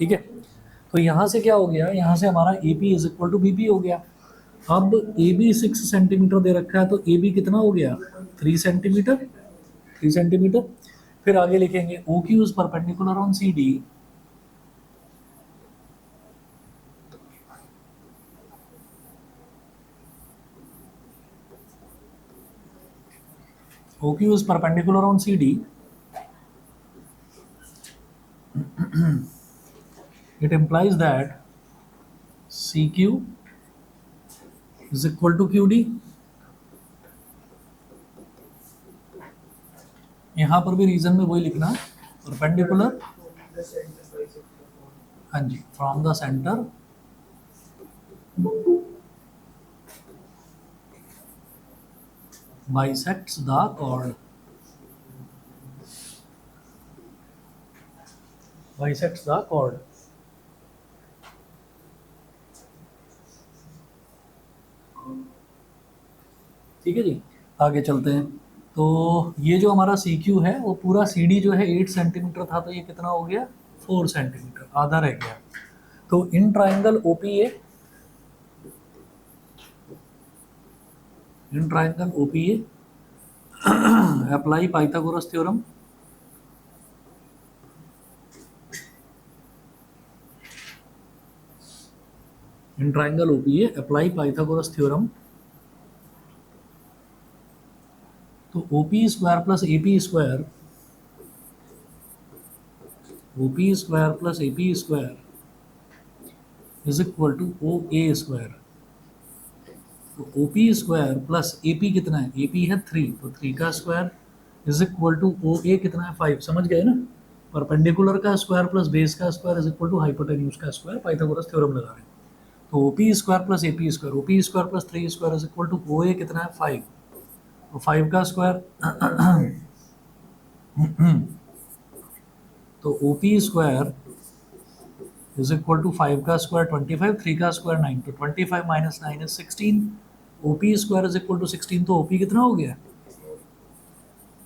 ठीक है, तो यहाँ से क्या हो गया, यहाँ से हमारा A P is equal to B P हो गया। अब ए बी 6 सेंटीमीटर दे रखा है, तो ए बी कितना हो गया, 3 सेंटीमीटर, 3 सेंटीमीटर। फिर आगे लिखेंगे O Q is perpendicular on C D, O Q is perpendicular on C D, it implies that CQ is equal to QD। यहाँ पर भी रीजन में वही लिखना, परपेंडिकुलर, हाँ जी, from the centre bisects the chord, bisects the chord। ठीक है जी, आगे चलते हैं। तो ये जो हमारा सी क्यू है वो पूरा सी डी जो है 8 सेंटीमीटर था, तो ये कितना हो गया, 4 सेंटीमीटर, आधा रह गया। तो in triangle OPA, in triangle OPA apply Pythagoras theorem, in triangle OPA apply Pythagoras theorem. तो OP square plus AP square, OP square plus AP square is equal to O A square. तो O P square plus A P कितना है, A P है 3, तो 3 का square is equal to O A कितना है 5। समझ गए ना, परपेंडिकुलर का स्क्वायर प्लस बेस का square is equal to hypotenuse का स्क्वायर, पाइथागोरस थ्योरम लगा रहे हैं। तो O P square plus A P square, O P square plus 3 square is equal to O A कितना है 5, तो 5 का स्क्वायर तो O P square is equal to 5 का स्क्वायर 25, 3 का स्क्वायर 9, तो 25 minus 9 is 16। OP square is equal to 16, तो OP कितना हो गया,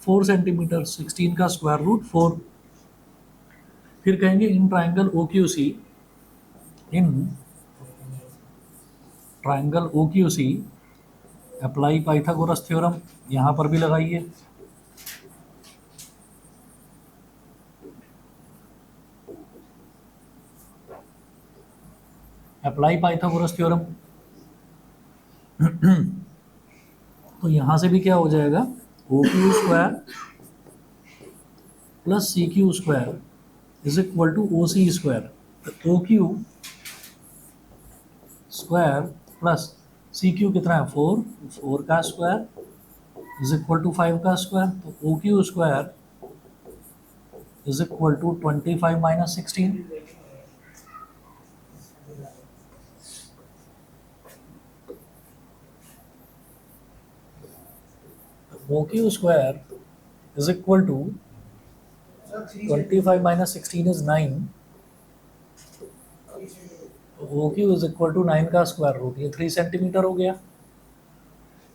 4 सेंटीमीटर, 16 का स्क्वायर रूट 4। फिर कहेंगे in triangle O Q C, in triangle O Q C apply Pythagoras theorem, यहां पर भी लगाइए। अप्लाई पाइथागोरस थ्योरम, तो यहां से भी क्या हो जाएगा, O Q square plus C Q square is equal to O C square. तो O Q square plus C Q कितना है 4, 4 का स्क्वायर इज इक्वल टू 5 का स्क्वायर, तो O Q square is equal to 25 minus 16। O Q square is equal to 25 minus 16 is 9, O Q is equal to 9 का square root, ये 3 centimetre हो गया।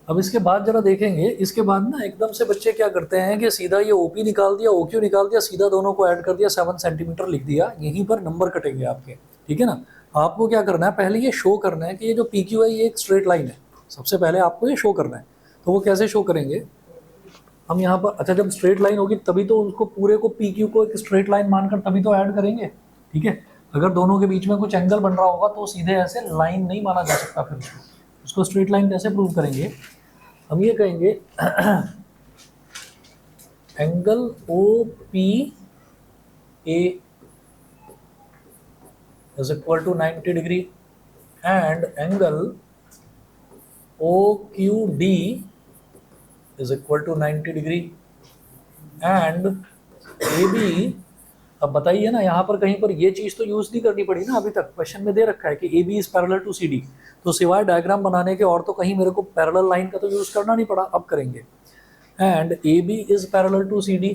अब इसके बाद जरा देखेंगे, इसके बाद ना एकदम से बच्चे क्या करते हैं कि सीधा ये ओपी निकाल दिया, ओ क्यू निकाल दिया, सीधा दोनों को ऐड कर दिया, 7 सेंटीमीटर लिख दिया, यहीं पर नंबर कटेंगे आपके। ठीक है ना, आपको क्या करना है, पहले ये शो करना है कि ये जो पी क्यू है ये एक स्ट्रेट लाइन है। सबसे पहले आपको ये शो करना है, तो वो कैसे शो करेंगे हम यहाँ पर, अच्छा जब स्ट्रेट लाइन होगी तभी तो उसको पूरे को पी क्यू को एक स्ट्रेट लाइन मानकर तभी तो ऐड करेंगे। ठीक है, अगर दोनों के बीच में कुछ एंगल बन रहा होगा तो सीधे ऐसे लाइन नहीं माना जा सकता, फिर उसको स्ट्रेट लाइन कैसे प्रूव करेंगे, हम ये कहेंगे angle O P A is equal to 90 degree and angle O Q D is equal to 90 degree and A B. अब बताइए ना, यहाँ पर कहीं पर ये चीज तो यूज नहीं करनी पड़ी ना, अभी तक क्वेश्चन में दे रखा है कि A B is parallel to C D, तो सिवाय डायग्राम बनाने के और तो कहीं मेरे को पैरेलल लाइन का तो यूज करना नहीं पड़ा, अब करेंगे। And A B is parallel to C D,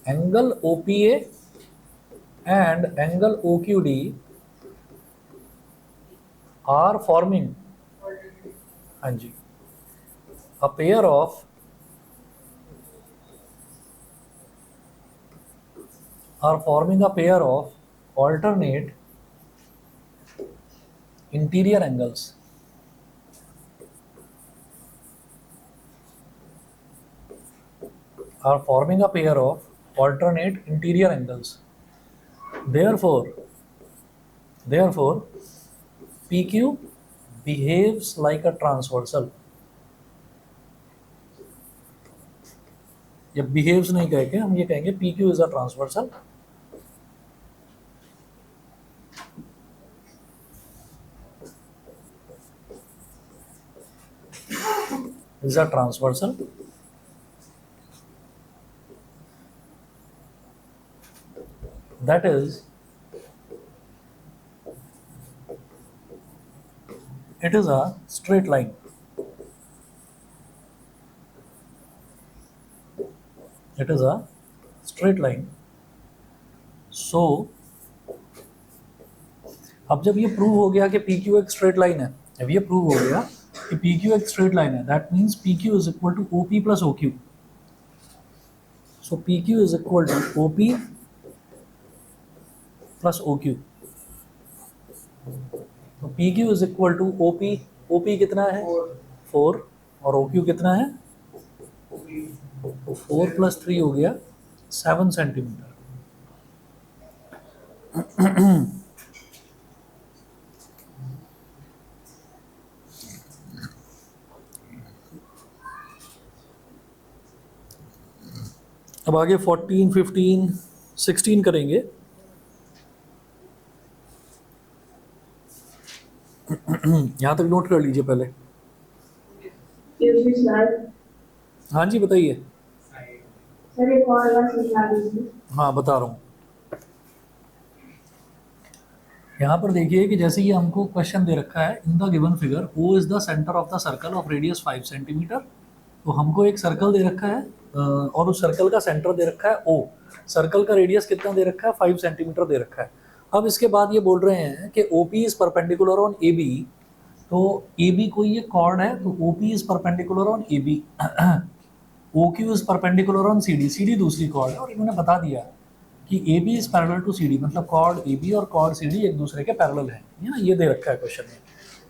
angle O P A and angle O Q D R forming, हाँ जी, a pair of are forming a pair of alternate interior angles. Are forming a pair of alternate interior angles. Therefore, PQ behaves like a transversal. ये behaves नहीं कहेंगे, हम ये कहेंगे PQ is a transversal. Is a transversal. That is, it is a straight line. It is a straight line. So, अब जब ये prove हो गया कि PQ एक स्ट्रेट लाइन है, जब ये प्रूव हो गया कि PQ एक स्ट्रेट लाइन है, that means PQ is equal to OP plus OQ. So PQ is equal to OP plus OQ. तो PQ is equal to OP. OP कितना है? 4. और OQ कितना है? 4 प्लस 3 हो गया 7 सेंटीमीटर. अब आगे 14, 15, 16 करेंगे. यहाँ तक नोट कर लीजिए पहले. हाँ जी बताइए. हाँ बता रहा हूँ. यहाँ पर देखिए कि जैसे ये हमको क्वेश्चन दे रखा है, in the given figure O is the centre of the circle of radius 5 centimetre. तो हमको एक सर्कल दे रखा है और उस सर्कल का सेंटर दे रखा है O. सर्कल का रेडियस कितना दे रखा है? 5 सेंटीमीटर दे रखा है. अब इसके बाद ये बोल रहे हैं कि OP is perpendicular on AB. तो AB कोई एक कॉर्ड है, तो OP is perpendicular on AB. OQ is perpendicular on CD. CD दूसरी कॉर्ड है और इन्होंने बता दिया कि AB is parallel to CD, मतलब कॉर्ड AB और कॉर्ड CD एक दूसरे के पैरेलल हैं. ये दे रखा है क्वेश्चन में.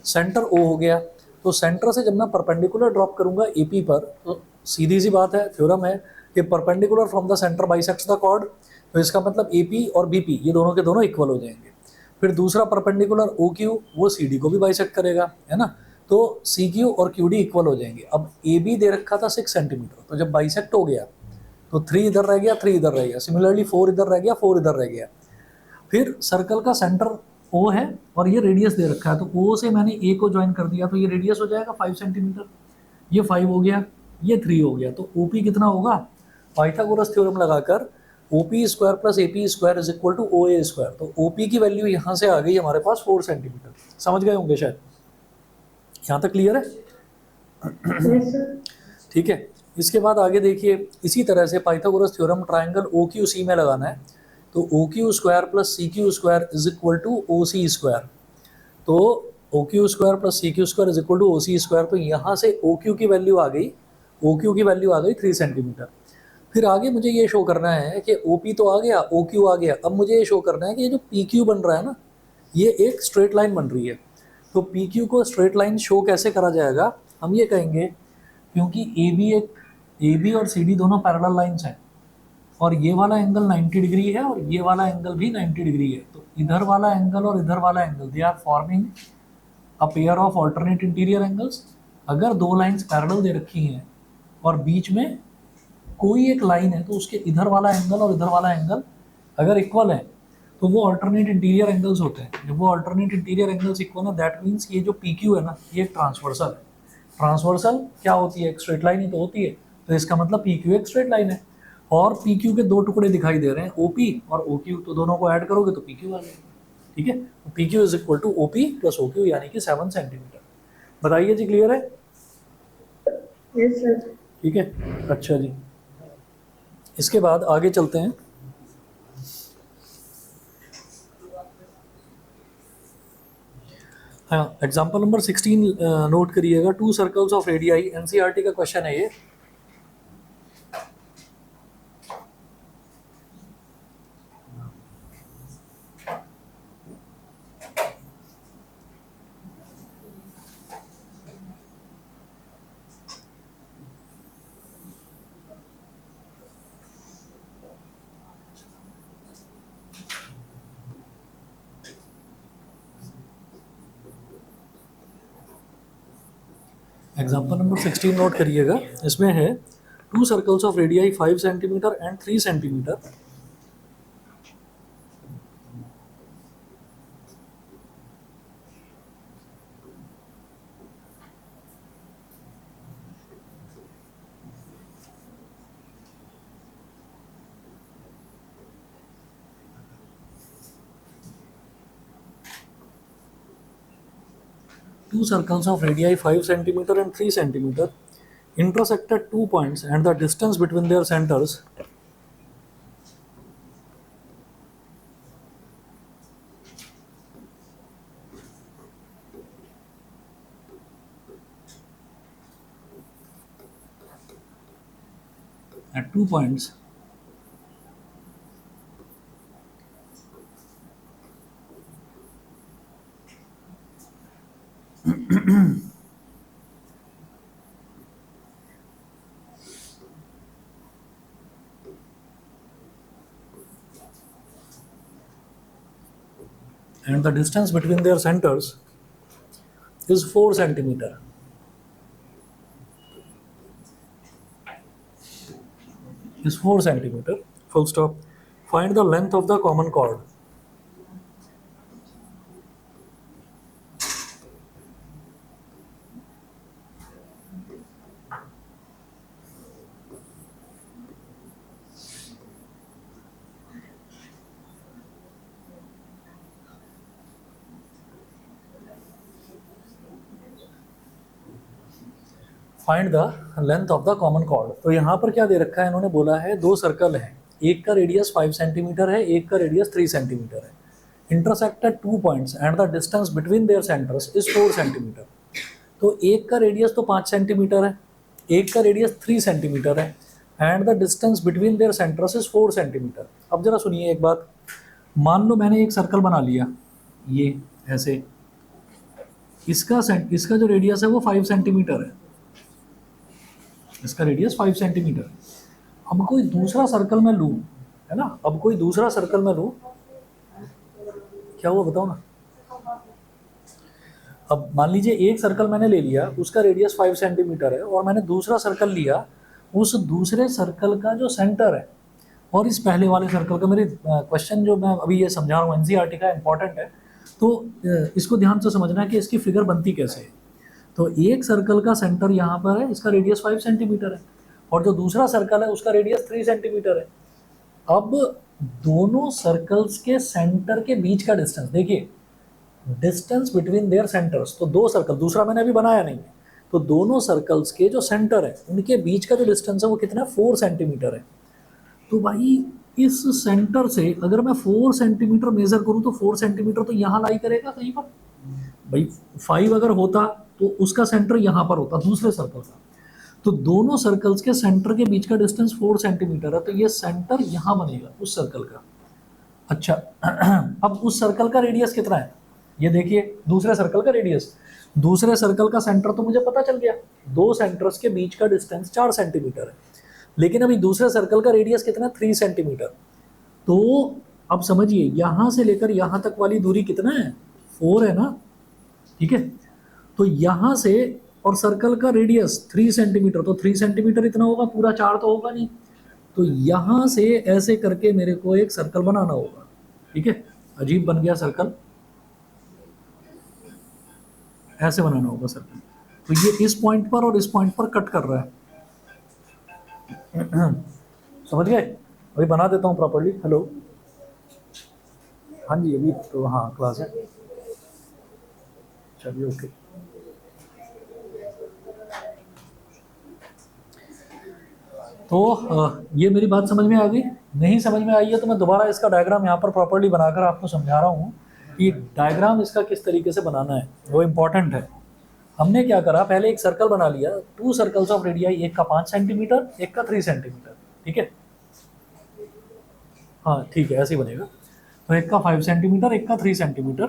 सेंटर O हो गया. तो सेंटर से जब मैं परपेंडिकुलर ड्रॉप करूंगा AP पर, तो सीधी सी बात है, थ्योरम है कि perpendicular from the centre bisects the chord. तो इसका मतलब AP और BP ये दोनों के दोनों इक्वल हो जाएंगे. फिर दूसरा परपेंडिकुलर OQ वो CD को भी बाइसेक्ट करेगा, है ना. तो CQ और QD इक्वल हो जाएंगे. अब AB दे रखा था 6 सेंटीमीटर, तो जब बाइसेक्ट हो गया तो 3 इधर रह गया, 3 इधर रह गया. सिमिलरली 4 इधर रह गया, 4 इधर रह गया. फिर सर्कल का सेंटर O है और ये रेडियस दे रखा है, तो O से मैंने A को ज्वाइन कर दिया, तो ये रेडियस हो जाएगा 5 सेंटीमीटर. ये 5 हो गया, ये 3 हो गया. तो OP कितना होगा? पाइथागोरस थ्योरम लगाकर OP square plus AP square is equal to OA square. तो OP की वैल्यू यहाँ से आ गई हमारे पास 4 सेंटीमीटर. समझ गए होंगे शायद. यहाँ तक क्लियर है? ठीक है. इसके बाद आगे देखिए, इसी तरह से पाइथागोरस थ्योरम ट्राइंगल OQC में लगाना है. तो OQ square plus CQ square is equal to OC square. तो OQ square plus CQ square is equal to OC square. तो यहाँ से OQ की वैल्यू आ गई, OQ की वैल्यू आ गई 3 सेंटीमीटर. फिर आगे मुझे ये शो करना है कि OP तो आ गया, OQ आ गया. अब मुझे ये शो करना है कि ये जो PQ बन रहा है ना, ये एक स्ट्रेट लाइन बन रही है. तो PQ को स्ट्रेट लाइन शो कैसे करा जाएगा? हम ये कहेंगे क्योंकि AB और CD दोनों पैरेलल लाइंस हैं और ये वाला एंगल 90 डिग्री है और ये वाला एंगल भी 90 डिग्री है. तो इधर वाला एंगल और इधर वाला angle, they are forming a pair of alternate interior angles. अगर दो लाइंस पैरेलल दे रखी हैं और बीच में कोई एक लाइन है, तो उसके इधर वाला एंगल और इधर वाला एंगल अगर इक्वल है तो वो ऑल्टरनेट इंटीरियर एंगल्स होते हैं. जब वो ऑल्टरनेट इंटीरियर एंगल्स इक्वल है, दैट मीन्स ये जो PQ है ना, ये एक ट्रांसवर्सल है. ट्रांसवर्सल क्या होती है? एक स्ट्रेट लाइन ही तो होती है. तो इसका मतलब PQ एक स्ट्रेट लाइन है और PQ के दो टुकड़े दिखाई दे रहे हैं, OP और OQ. तो दोनों को ऐड करोगे तो PQ आ जाएगा. ठीक है. तो PQ is equal to OP plus OQ यानी कि 7 सेंटीमीटर. बताइए जी, क्लियर है? Yes sir. ठीक है. अच्छा जी, इसके बाद आगे चलते हैं. हाँ, एग्जाम्पल नंबर 16 नोट करिएगा. 2 सर्कल्स ऑफ रेडियाई, NCERT का क्वेश्चन है ये. एग्जाम्पल नंबर 16 नोट करिएगा। इसमें है to circles of radii 5 centimetre and 3 centimetre two circles of radii 5 centimeter and 3 centimeter intersect at 2 points and the distance between their centers at 2 points and the distance between their centers is 4 centimeter. Is 4 centimeter. Full stop. Find the length of the common chord. Find the length of the common chord. तो यहाँ पर क्या दे रखा है, इन्होंने बोला है दो सर्कल हैं, एक का रेडियस 5 सेंटीमीटर है, एक का रेडियस 3 सेंटीमीटर है। Intersect at 2 points and the distance between their centres is 4 centimetre. तो एक का रेडियस तो 5 सेंटीमीटर है, एक का रेडियस 3 सेंटीमीटर है and the distance between their centres is 4 centimetre. अब जरा सुनिए एक बात, मान लो मैंने एक सर्कल बना लिया ये ऐसे, इसका जो रेडियस है वो 5 सेंटीमीटर है, इसका रेडियस 5 सेंटीमीटर। अब कोई दूसरा सर्कल मैं लूँ, है ना, अब कोई दूसरा सर्कल मैं लूँ, क्या हुआ बताओ ना। अब मान लीजिए एक सर्कल मैंने ले लिया, उसका रेडियस 5 सेंटीमीटर है और मैंने दूसरा सर्कल लिया, उस दूसरे सर्कल का जो सेंटर है और इस पहले वाले सर्कल का, मेरे क्वेश्चन जो मैं अभी ये समझा रहा हूँ एनसीईआरटी का इंपॉर्टेंट है, तो इसको ध्यान से समझना है कि इसकी फिगर बनती कैसे है। तो एक सर्कल का सेंटर यहाँ पर है, इसका रेडियस 5 सेंटीमीटर है और जो दूसरा सर्कल है उसका रेडियस 3 सेंटीमीटर है। अब दोनों सर्कल्स के सेंटर के बीच का डिस्टेंस देखिए, डिस्टेंस बिटवीन देयर सेंटर्स, तो दो सर्कल, दूसरा मैंने अभी बनाया नहीं है, तो दोनों सर्कल्स के जो सेंटर है उनके बीच का जो डिस्टेंस है वो कितना है, 4 सेंटीमीटर है। तो भाई इस सेंटर से अगर मैं 4 सेंटीमीटर मेजर करूँ तो 4 सेंटीमीटर तो यहाँ लाई करेगा कहीं पर, भाई 5 अगर होता तो उसका सेंटर यहाँ पर होता दूसरे सर्कल का। तो दोनों सर्कल्स के सेंटर के बीच का डिस्टेंस 4 सेंटीमीटर है, तो ये सेंटर यहाँ बनेगा उस सर्कल का। अच्छा अब उस सर्कल का रेडियस कितना है, ये देखिए दूसरे सर्कल का रेडियस, दूसरे सर्कल का सेंटर तो मुझे पता चल गया, दो सेंटर्स के बीच का डिस्टेंस 4 सेंटीमीटर है, लेकिन अभी दूसरे सर्कल का रेडियस कितना, 3 सेंटीमीटर। तो अब समझिए यहाँ से लेकर यहाँ तक वाली दूरी कितना है, 4 है ना, ठीक है। तो यहाँ से और सर्कल का रेडियस 3 सेंटीमीटर, तो 3 सेंटीमीटर इतना होगा, पूरा 4 तो होगा नहीं। तो यहाँ से ऐसे करके मेरे को एक सर्कल बनाना होगा, ठीक है। अजीब बन गया सर्कल, ऐसे बनाना होगा सर्कल। तो ये इस पॉइंट पर और इस पॉइंट पर कट कर रहा है, समझ गए। अभी बना देता हूँ प्रॉपर्ली। हेलो, हाँ जी अभी तो हाँ क्लास है, चलिए ओके। तो ये मेरी बात समझ में आ गई, नहीं समझ में आई है तो मैं दोबारा इसका डायग्राम यहाँ पर प्रॉपर्ली बनाकर आपको समझा रहा हूँ कि डायग्राम इसका किस तरीके से बनाना है, वो इम्पॉर्टेंट है। हमने क्या करा, पहले एक सर्कल बना लिया, टू सर्कल्स ऑफ रेडियाई, एक का 5 सेंटीमीटर एक का 3 सेंटीमीटर, ठीक है, हाँ ठीक है ऐसे ही बनेगा। तो एक का 5 सेंटीमीटर एक का 3 सेंटीमीटर,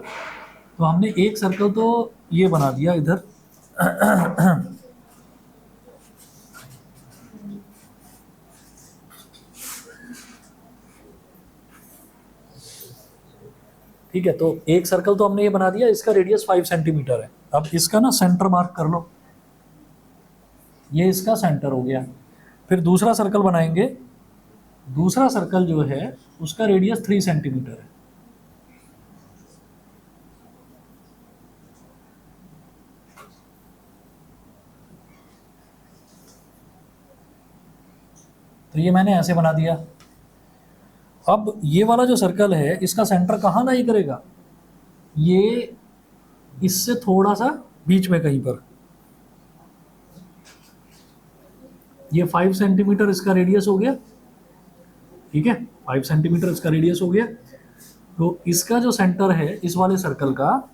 तो हमने एक सर्कल तो ये बना दिया इधर ठीक है। तो एक सर्कल तो हमने ये बना दिया, इसका रेडियस 5 सेंटीमीटर है। अब इसका ना सेंटर मार्क कर लो, ये इसका सेंटर हो गया। फिर दूसरा सर्कल बनाएंगे, दूसरा सर्कल जो है उसका रेडियस 3 सेंटीमीटर है। तो ये मैंने ऐसे बना दिया। अब ये वाला जो सर्कल है इसका सेंटर कहाँ लाई करेगा, ये इससे थोड़ा सा बीच में कहीं पर। ये 5 सेंटीमीटर इसका रेडियस हो गया, ठीक है, 5 सेंटीमीटर इसका रेडियस हो गया। तो इसका जो सेंटर है इस वाले सर्कल का,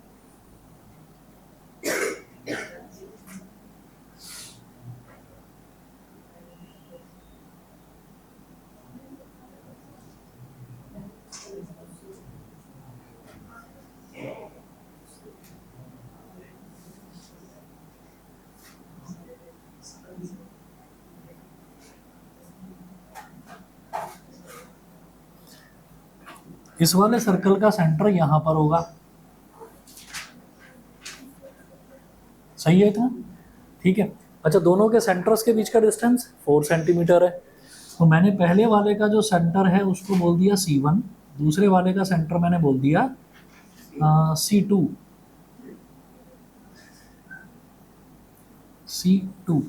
इस वाले सर्कल का सेंटर यहां पर होगा। सही है इतना, ठीक है। अच्छा, दोनों के सेंटर्स के बीच का डिस्टेंस 4 सेंटीमीटर है। तो मैंने पहले वाले का जो सेंटर है उसको बोल दिया C1, दूसरे वाले का सेंटर मैंने बोल दिया C2। C2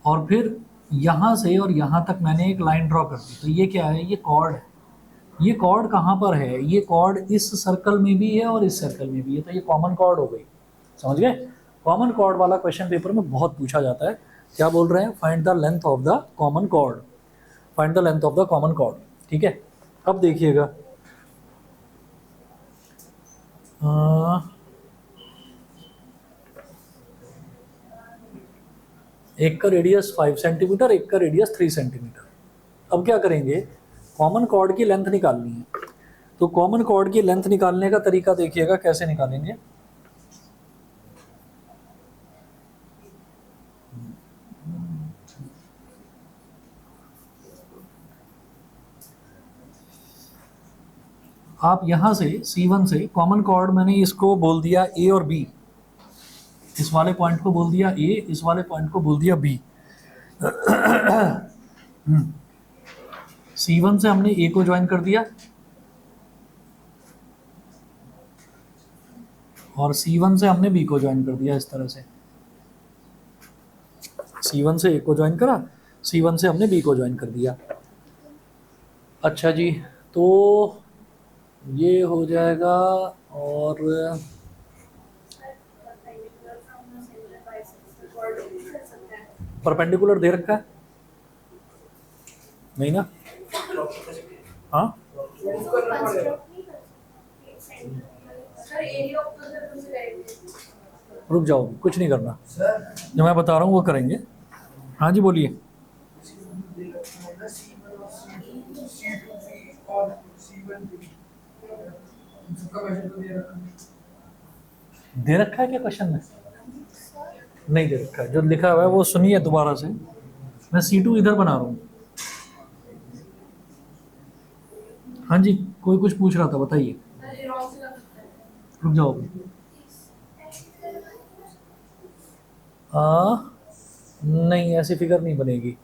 और फिर यहाँ से और यहाँ तक मैंने एक लाइन ड्रॉ कर दी। तो ये क्या है, ये कॉर्ड है। ये कॉर्ड कहाँ पर है, ये कॉर्ड इस सर्कल में भी है और इस सर्कल में भी है। तो ये कॉमन कॉर्ड हो गई, समझ गए। कॉमन कॉर्ड वाला क्वेश्चन पेपर में बहुत पूछा जाता है। क्या बोल रहे हैं, find the length of the common chord, find the length of the common chord, ठीक है। अब देखिएगा, एक का रेडियस 5 सेंटीमीटर, एक का रेडियस 3 सेंटीमीटर। अब क्या करेंगे, कॉमन कॉर्ड की लेंथ निकालनी है। तो कॉमन कॉर्ड की लेंथ निकालने का तरीका देखिएगा कैसे निकालेंगे। आप यहां से C1 से कॉमन कॉर्ड, मैंने इसको बोल दिया A और B, इस वाले पॉइंट को बोल दिया A, इस वाले पॉइंट को बोल दिया B। C1 से हमने A को ज्वाइन कर दिया और C1 से हमने B को ज्वाइन कर दिया, इस तरह से। C1 से A को ज्वाइन करा, C1 से हमने B को ज्वाइन कर दिया। अच्छा जी, तो ये हो जाएगा। और परपेंडिकुलर दे रखा है नहीं ना, हाँ रुक जाओ, कुछ नहीं करना, जो मैं बता रहा हूँ वो करेंगे। हाँ जी बोलिए। दे रखा है क्या क्वेश्चन में, नहीं दे रखा है। जो लिखा हुआ है वो सुनिए दोबारा से। मैं C2 इधर बना रहा हूँ। हाँ जी, कोई कुछ पूछ रहा था, बताइए। रुक जाओ अभी। नहीं, ऐसी फिगर नहीं बनेगी।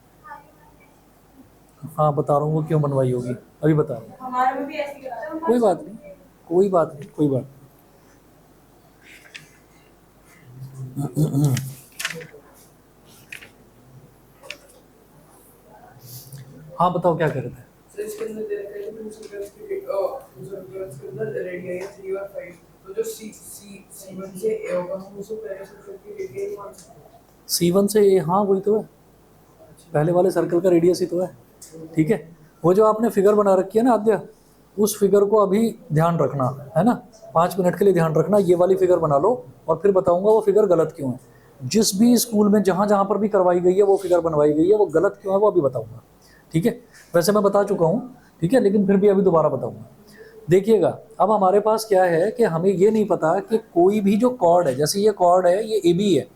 हाँ बता रहा हूँ वो क्यों बनवाई होगी, अभी बता रहा हूँ। हमारे में भी ऐसी करते हैं। कोई बात नहीं, कोई बात नहीं, कोई बात नहीं। हाँ बताओ क्या कर रहे थे। इसके अंदर दे रखा है कि सर्कल्स के अंदर रेडियस 3 और 5। तो जो C1 से A होगा हम उसको पहले सर्कल की रेडियस मान सकते हैं। C1 से A, हाँ वही तो है, पहले वाले सर्कल का रेडियस ही तो है, ठीक है। वो जो आपने फिगर बना रखी है ना आद्या, उस फिगर को अभी ध्यान रखना है ना, 5 मिनट के लिए ध्यान रखना। ये वाली फिगर बना लो और फिर बताऊंगा वो फिगर गलत क्यों है। जिस भी स्कूल में जहाँ जहाँ पर भी करवाई गई है वो फिगर बनवाई गई है, वो गलत क्यों है वो अभी बताऊंगा, ठीक है। वैसे मैं बता चुका हूँ, ठीक है, लेकिन फिर भी अभी दोबारा बताऊंगा। देखिएगा, अब हमारे पास क्या है कि हमें ये नहीं पता कि कोई भी जो कॉर्ड है, जैसे ये कॉर्ड है, ये AB है,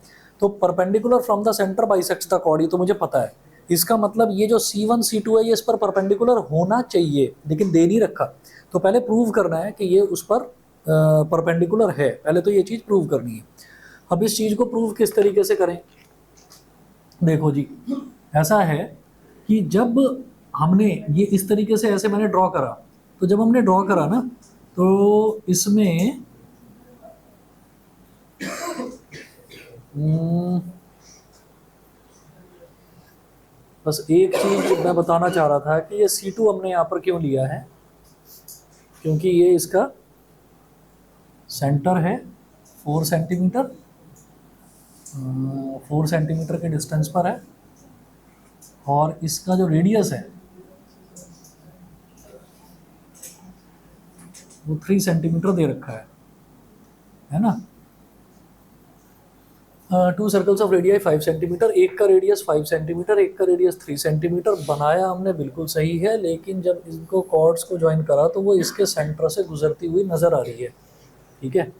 तो perpendicular from the centre bisects the chord, ये तो मुझे पता है। इसका मतलब ये जो C1 C2 है ये इस पर परपेंडिकुलर होना चाहिए, लेकिन दे नहीं रखा। तो पहले प्रूव करना है कि ये उस पर परपेंडिकुलर है, पहले तो ये चीज़ प्रूव करनी है। अब इस चीज़ को प्रूव किस तरीके से करें? देखो जी, ऐसा है कि जब हमने ये इस तरीके से ऐसे मैंने ड्रॉ करा, तो जब हमने ड्रॉ करा ना, तो इसमें बस एक चीज़ मैं बताना चाह रहा था कि ये C2 हमने यहाँ पर क्यों लिया है, क्योंकि ये इसका सेंटर है 4 सेंटीमीटर, 4 सेंटीमीटर के डिस्टेंस पर है, और इसका जो रेडियस है वो 3 सेंटीमीटर दे रखा है ना। 2 सर्कल्स ऑफ रेडियाई 5 सेंटीमीटर, एक का रेडियस 5 सेंटीमीटर, एक का रेडियस 3 सेंटीमीटर बनाया हमने, बिल्कुल सही है। लेकिन जब इनको कॉर्ड्स को ज्वाइन करा तो वो इसके सेंटर से गुजरती हुई नज़र आ रही है, ठीक है।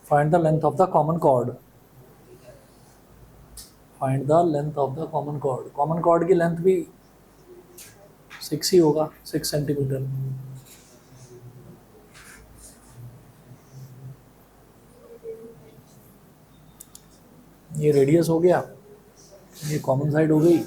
Find the length of the common chord, find the length of the common chord. Common chord की लेंथ भी 6 ही होगा, 6 सेंटीमीटर। ये रेडियस हो गया, ये कॉमन साइड हो गई।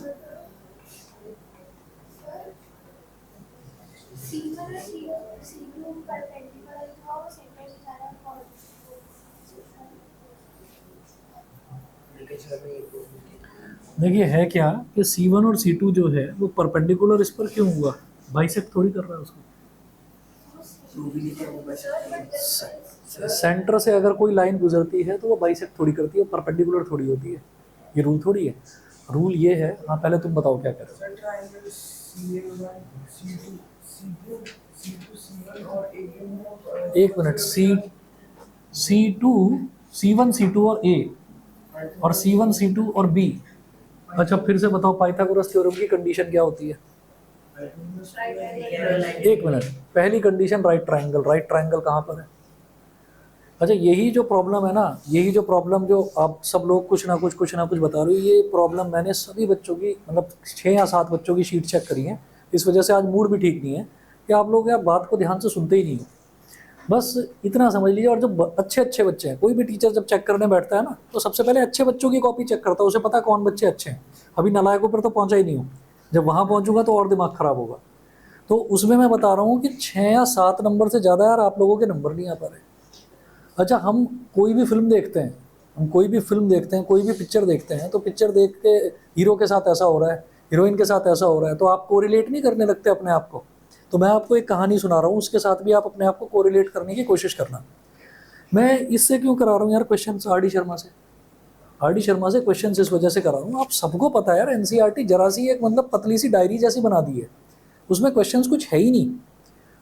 देखिए है क्या कि C1 और C2 जो है वो परपेंडिकुलर इस पर क्यों हुआ, बाइसेक्ट थोड़ी कर रहा है उसको। सेंटर से अगर कोई लाइन गुजरती है तो वो बाइसेक्ट थोड़ी करती है, परपेंडिकुलर थोड़ी होती है। ये रूल थोड़ी है, रूल ये है। हाँ पहले तुम बताओ क्या कर रहे हो। एक मिनट, C1 C2 और A, और C1 C2 और B। अच्छा फिर से बताओ, पाइथागोरस थ्योरम की कंडीशन क्या होती है? एक मिनट, पहली condition right triangle. Right triangle कहाँ पर है? अच्छा यही जो प्रॉब्लम है ना, यही जो प्रॉब्लम जो आप सब लोग कुछ ना कुछ बता रहे हो, ये प्रॉब्लम मैंने सभी बच्चों की, मतलब 6 या 7 बच्चों की शीट चेक करी है। इस वजह से आज मूड भी ठीक नहीं है कि आप लोग यार बात को ध्यान से सुनते ही नहीं हो। बस इतना समझ लीजिए। और जो अच्छे बच्चे हैं, कोई भी टीचर जब चेक करने बैठता है ना, तो सबसे पहले अच्छे बच्चों की कॉपी चेक करता है, उसे पता है कौन बच्चे अच्छे हैं। अभी नालायकों पर तो पहुंचा ही नहीं हूँ, जब वहाँ पहुँचूंगा तो और दिमाग खराब होगा। तो उसमें मैं बता रहा हूँ कि 6 या 7 नंबर से ज़्यादा यार आप लोगों के नंबर नहीं आ पा रहे। अच्छा हम कोई भी फिल्म देखते हैं, कोई भी पिक्चर देखते हैं, तो पिक्चर देख के हीरो के साथ ऐसा हो रहा है, हीरोइन के साथ ऐसा हो रहा है, तो आप कोरिलेट नहीं करने लगते अपने आप को। तो मैं आपको एक कहानी सुना रहा हूँ, उसके साथ भी आप अपने आप को कोरिलेट करने की कोशिश करना। मैं इससे क्यों करा रहा हूँ यार क्वेश्चन आर डी शर्मा से क्वेश्चन इस वजह से करा रहा हूँ। आप सबको पता है यार एनसीईआरटी जरा सी एक मतलब पतली सी डायरी जैसी बना दी है, उसमें क्वेश्चंस कुछ है ही नहीं,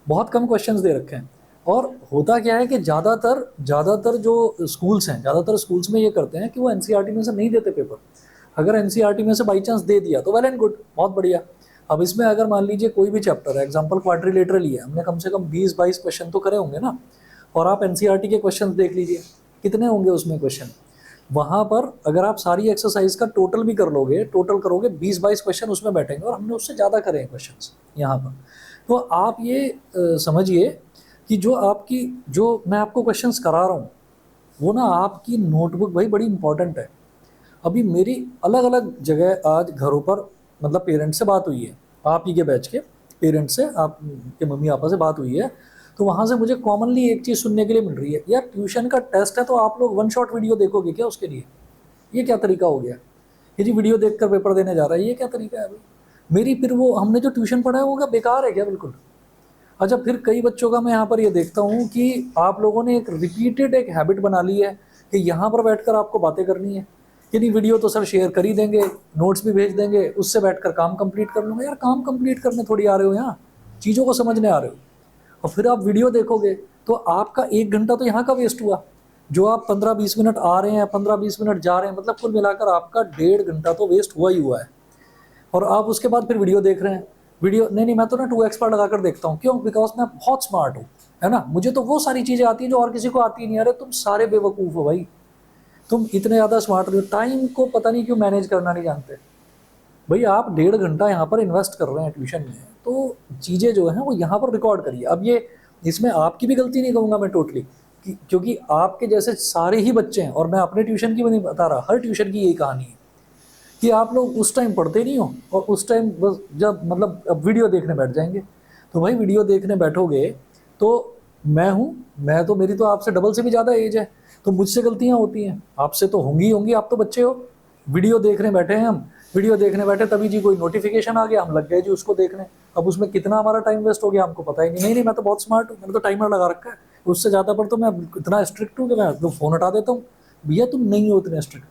बहुत कम क्वेश्चंस दे रखे हैं। और होता क्या है कि ज़्यादातर जो स्कूल्स में ये करते हैं कि वो एनसीईआरटी में से नहीं देते पेपर। अगर एनसीईआरटी में से बाई चांस दे दिया तो वेल एंड गुड, बहुत बढ़िया। अब इसमें अगर मान लीजिए कोई भी चैप्टर है, एग्जाम्पल क्वाड्रिलेटरल ही है, हमने कम से कम 20-22 क्वेश्चन तो करे होंगे ना, और आप एनसीईआरटी के क्वेश्चन देख लीजिए कितने होंगे उसमें क्वेश्चन। वहाँ पर अगर आप सारी एक्सरसाइज का टोटल भी टोटल करोगे 20-22 क्वेश्चन उसमें बैठेंगे, और हमने उससे ज़्यादा करे हैं क्वेश्चन यहाँ पर। तो आप ये समझिए कि जो मैं आपको क्वेश्चंस करा रहा हूँ वो ना आपकी नोटबुक भाई बड़ी इंपॉर्टेंट है। अभी मेरी अलग अलग जगह आज घरों पर मतलब पेरेंट्स से बात हुई है, आप ही के बैच के पेरेंट्स से, आप के मम्मी पापा से बात हुई है, तो वहाँ से मुझे कॉमनली एक चीज़ सुनने के लिए मिल रही है, यार ट्यूशन का टेस्ट है तो आप लोग 1 शॉट वीडियो देखोगे क्या उसके लिए? ये क्या तरीका हो गया? ये जी वीडियो देखकर पेपर देने जा रहा है, ये क्या तरीका है भाई? मेरी फिर वो हमने जो ट्यूशन पढ़ा है वो क्या बेकार है क्या? बिल्कुल। अच्छा फिर कई बच्चों का मैं यहाँ पर ये देखता हूँ कि आप लोगों ने एक रिपीटेड एक हैबिट बना ली है कि यहाँ पर बैठकर आपको बातें करनी है कि नहीं, वीडियो तो सर शेयर कर ही देंगे, नोट्स भी भेज देंगे, उससे बैठकर काम कंप्लीट कर लूँगा। यार काम कंप्लीट करने थोड़ी आ रहे हो यहाँ, चीज़ों को समझने आ रहे हो। और फिर आप वीडियो देखोगे तो आपका 1 घंटा तो यहाँ का वेस्ट हुआ, जो आप 15-20 मिनट आ रहे हैं, 15-20 मिनट जा रहे हैं, मतलब कुल मिलाकर आपका 1.5 घंटा तो वेस्ट हुआ ही हुआ है। और आप उसके बाद फिर वीडियो देख रहे हैं। वीडियो नहीं, मैं तो ना 2x पर लगा कर देखता हूँ। क्यों? बिकॉज मैं बहुत स्मार्ट हूँ, है ना, मुझे तो वो सारी चीज़ें आती हैं जो और किसी को आती नहीं। अरे तुम सारे बेवकूफ़ हो भाई, तुम इतने ज़्यादा स्मार्ट हो, टाइम को पता नहीं क्यों मैनेज करना नहीं जानते। भाई आप 1.5 घंटा यहाँ पर इन्वेस्ट कर रहे हैं ट्यूशन में, तो चीज़ें जो हैं वो यहाँ पर रिकॉर्ड करिए। अब ये इसमें आपकी भी गलती नहीं कहूँगा मैं टोटली, क्योंकि आपके जैसे सारे ही बच्चे हैं, और मैं अपने ट्यूशन की भी नहीं बता रहा, हर ट्यूशन की यही कहानी है कि आप लोग उस टाइम पढ़ते नहीं हो और उस टाइम बस जब मतलब अब वीडियो देखने बैठ जाएंगे। तो भाई वीडियो देखने बैठोगे तो मैं तो मेरी तो आपसे डबल से भी ज़्यादा एज है, तो मुझसे गलतियाँ होती हैं, आपसे तो होंगी होंगी, आप तो बच्चे हो। वीडियो देखने बैठे हैं हम, वीडियो देखने बैठे तभी जी कोई नोटिफिकेशन आ गया, हम लग गए जी उसको देखने। अब उसमें कितना हमारा टाइम वेस्ट हो गया हमको पता ही नहीं। नहीं मैं तो बहुत स्मार्ट हूँ, मैंने तो टाइमर लगा रखा है, उससे ज़्यादा पर तो मैं इतना स्ट्रिक्ट हूँ कि मैं तो फ़ोन हटा देता हूँ। भैया तुम नहीं हो इतने स्ट्रिक्ट,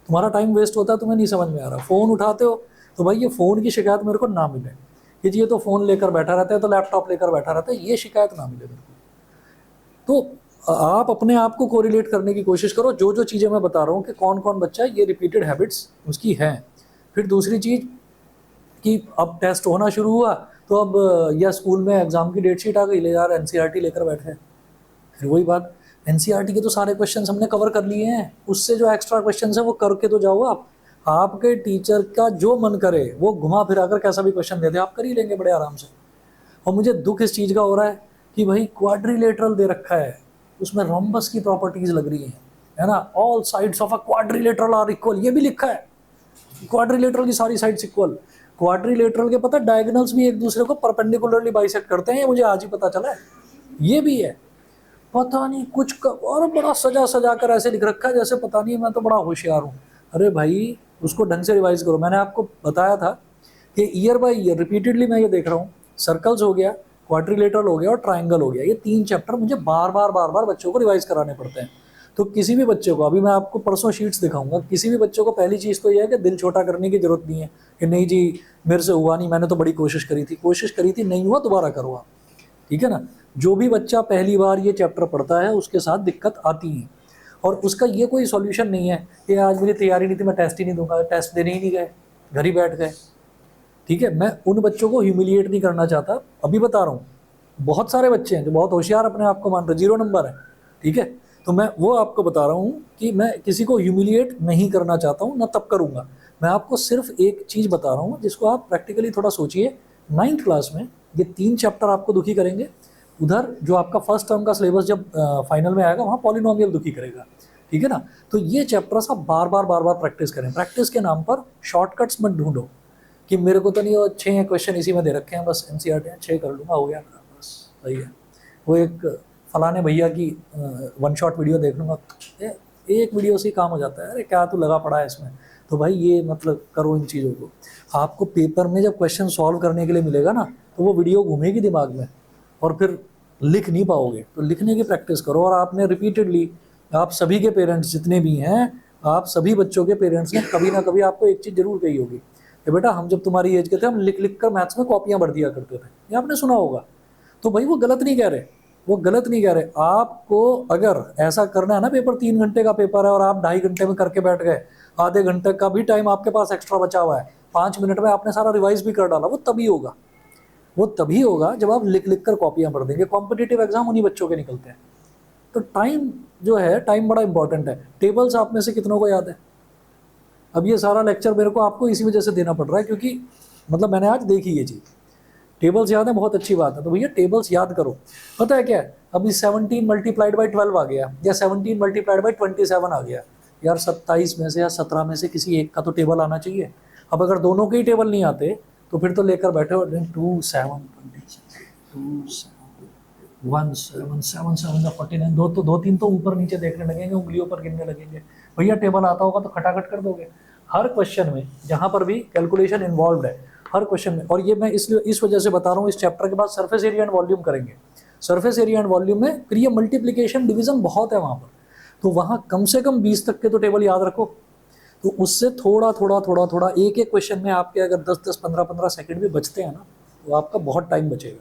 तुम्हारा टाइम वेस्ट होता है, तुम्हें नहीं समझ में आ रहा, फ़ोन उठाते हो। तो भाई ये फ़ोन की शिकायत मेरे को ना मिले कि जी ये तो फ़ोन लेकर बैठा रहता है, तो लैपटॉप लेकर बैठा रहता है, ये शिकायत ना मिले मेरे को। तो आप अपने आप को कोरिलेट करने की कोशिश करो, जो जो चीज़ें मैं बता रहा हूँ कि कौन कौन बच्चा ये रिपीटेड हैबिट्स उसकी हैं। फिर दूसरी चीज़ कि अब टेस्ट होना शुरू हुआ, तो अब या स्कूल में एग्ज़ाम की डेट शीट आ गई, ले यार एनसीईआरटी लेकर बैठे। फिर वही बात, एनसीईआरटी के तो सारे क्वेश्चंस हमने कवर कर लिए हैं, उससे जो एक्स्ट्रा क्वेश्चंस है वो करके तो जाओ आप। आपके टीचर का जो मन करे वो घुमा फिरा कर कैसा भी क्वेश्चन दे दे, आप कर ही लेंगे बड़े आराम से। और मुझे दुख इस चीज़ का हो रहा है कि भाई क्वाड्रिलेटरल दे रखा है, उसमें रोम्बस की प्रॉपर्टीज लग रही है ना, all sides of a quadrilateral are equal, ये भी लिखा है क्वाड्रिलेटरल की सारी साइड्स इक्वल। क्वाड्रिलेटरल के पता डायगोनल्स भी एक दूसरे को परपेंडिकुलरली बाइसेक्ट करते हैं, ये मुझे आज ही पता चला है। ये भी है, पता नहीं कुछ और बड़ा सजा सजा कर ऐसे लिख रखा है जैसे पता नहीं मैं तो बड़ा होशियार हूँ। अरे भाई उसको ढंग से रिवाइज करो। मैंने आपको बताया था कि ईयर बाय ईयर रिपीटेडली मैं ये देख रहा हूँ, सर्कल्स हो गया, क्वाड्रिलेटरल हो गया और ट्राइंगल हो गया, ये 3 चैप्टर मुझे बार बार बच्चों को रिवाइज कराने पड़ते हैं। तो किसी भी बच्चे को, अभी मैं आपको परसों शीट्स दिखाऊंगा, किसी भी बच्चे को पहली चीज़ तो ये है कि दिल छोटा करने की जरूरत नहीं है कि नहीं जी मेरे से हुआ नहीं, मैंने तो बड़ी कोशिश करी थी नहीं हुआ, दोबारा करो आप, ठीक है ना। जो भी बच्चा पहली बार ये चैप्टर पढ़ता है उसके साथ दिक्कत आती है, और उसका ये कोई सॉल्यूशन नहीं है कि आज मेरी तैयारी नहीं थी मैं टेस्ट ही नहीं दूंगा, टेस्ट देने ही नहीं गए, घर ही बैठ गए, ठीक है। मैं उन बच्चों को ह्यूमिलिएट नहीं करना चाहता, अभी बता रहा हूँ बहुत सारे बच्चे हैं जो बहुत होशियार अपने आप को मान रहे 0 नंबर है, ठीक है। तो मैं वो आपको बता रहा हूँ कि मैं किसी को ह्यूमिलिएट नहीं करना चाहता हूँ, ना तब करूँगा। मैं आपको सिर्फ एक चीज़ बता रहा हूँ जिसको आप प्रैक्टिकली थोड़ा सोचिए। 9th क्लास में ये 3 चैप्टर आपको दुखी करेंगे, उधर जो आपका फर्स्ट टर्म का सिलेबस जब फाइनल में आएगा वहाँ पॉलिनोमियल दुखी करेगा, ठीक है ना। तो ये चैप्टर्स आप बार बार प्रैक्टिस करें। प्रैक्टिस के नाम पर शॉर्टकट्स मत ढूंढो कि मेरे को तो नहीं, वो 6 क्वेश्चन इसी में दे रखे हैं, बस एनसीईआरटी 6 कर लूँगा, हो गया बस सही है। वो एक फलाने भैया की 1 शॉट वीडियो देख लूँगा, एक वीडियो से ही काम हो जाता है, अरे क्या तू लगा पड़ा है इसमें। तो भाई ये मतलब करो इन चीज़ों को। आपको पेपर में जब क्वेश्चन सॉल्व करने के लिए मिलेगा ना, तो वो वीडियो घूमेगी दिमाग में और फिर लिख नहीं पाओगे। तो लिखने की प्रैक्टिस करो। और आपने रिपीटेडली, आप सभी के पेरेंट्स जितने भी हैं, आप सभी बच्चों के पेरेंट्स ने कभी ना कभी आपको एक चीज़ जरूर कही होगी कि बेटा हम जब तुम्हारी एज के थे हम लिख लिख कर मैथ्स में कॉपियाँ भर दिया करते थे, ये आपने सुना होगा। तो भाई वो गलत नहीं कह रहे, वो गलत नहीं कह रहे। आपको अगर ऐसा करना है ना, पेपर 3 घंटे का पेपर है और आप 2.5 घंटे में करके बैठ गए, आधे घंटे का भी टाइम आपके पास एक्स्ट्रा बचा हुआ है, 5 मिनट में आपने सारा रिवाइज भी कर डाला, वो तभी होगा जब आप लिख लिख कर कॉपियाँ भर देंगे। कॉम्पिटिटिव एग्जाम उन्हीं बच्चों के निकलते हैं। तो टाइम जो है, टाइम बड़ा इंपॉर्टेंट है। टेबल्स आप में से कितनों को याद है? अब ये सारा लेक्चर मेरे को आपको इसी वजह से देना पड़ रहा है क्योंकि मतलब मैंने आज देखी ये चीज़। टेबल्स याद है, बहुत अच्छी बात है। तो भैया टेबल्स याद करो। पता है क्या है, अभी 17 मल्टीप्लाइड बाई 12 आ गया या 17 मल्टीप्लाइड बाई 27 आ गया। यार 27 में से या 17 में से किसी एक का तो टेबल आना चाहिए। अब अगर दोनों के ही टेबल नहीं आते तो फिर तो लेकर बैठे हो 2 7 1 7 7 7 49, दो तीन तो ऊपर नीचे देखने लगेंगे, उंगलियों पर गिनने लगेंगे। भैया टेबल आता होगा तो खटाखट कर दोगे हर क्वेश्चन में, जहाँ पर भी कैलकुलेशन इन्वॉल्व है हर क्वेश्चन में। और ये मैं इसलिए इस वजह से बता रहा हूँ, इस चैप्टर के बाद सरफेस एरिया एंड वॉल्यूम करेंगे। सरफेस एरिया एंड वॉल्यूम में फिर ये मल्टीप्लिकेशन डिवीजन बहुत है वहाँ पर, तो वहाँ कम से कम 20 तक के तो टेबल याद रखो। तो उससे थोड़ा एक एक क्वेश्चन में आपके अगर 10 15 सेकंड भी बचते हैं ना, तो आपका बहुत टाइम बचेगा,